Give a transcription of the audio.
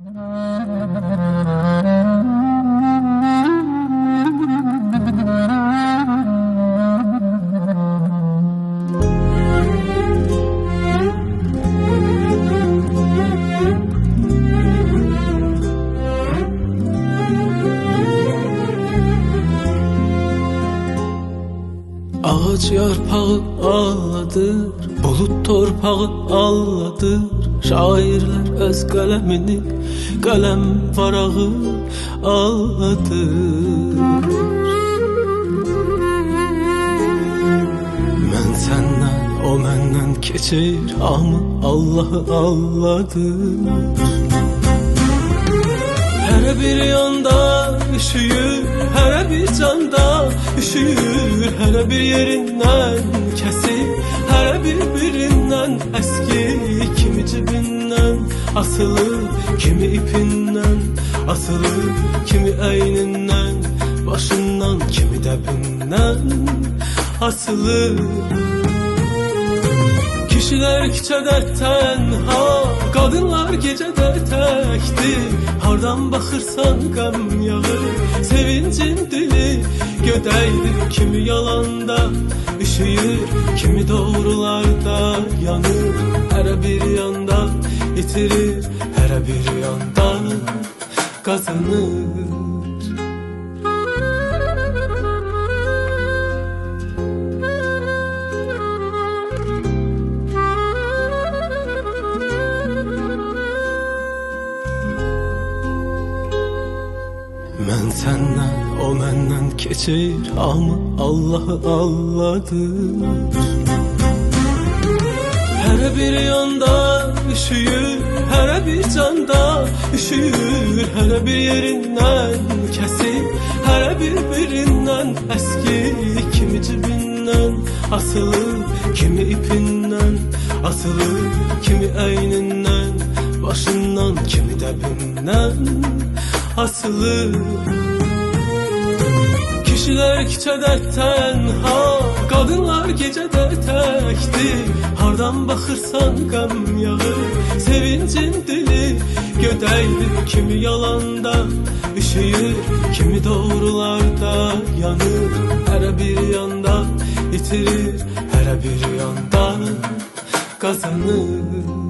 Ağac yarpağı ağladır, bulut torpağı ağladır. Şairler öz qaləmini, qələm varağı ağladır. Mən səndən, o məndən keçir, amma Allahı ağladır. Hər bir yanda üşüyür, hər bir canda üşüyür. Hər bir yerindən kəsir, hər bir-birindən əskir. Kimi cibindən asılır, kimi ipindən asılır. Kimi əynindən, başından, kimi dəbindən asılır. Kişilər küçədə tənha, qadınlar gecədə təkdir. Hardan baxırsan qəm yağır, sevincin dili gödəkdir. Kimi yalanda üşüyür, kimi doğrularda yanır. Hər bir yanda itirir, hər bir yanda qazanır. Mən səndən, o məndən keçir, amma Allahı ağladır. Hər bir yanda üşüyür, hər bir canda üşüyür. Hər bir yerindən kəsir, hər bir-birindən əskir. Kimi cibindən asılır, kimi ipindən asılır. Kimi əynindən, başından, kimi dəbindən asılır. Kişilər küçədə tənha, qadınlar gecədə təkdir. Hardan baxırsan qəm yağır, sevincin dili gödəkdir. Kimi yalanda üşüyür, kimi doğrularda yanır. Hər bir yanda itirir, hər bir yanda qazanır.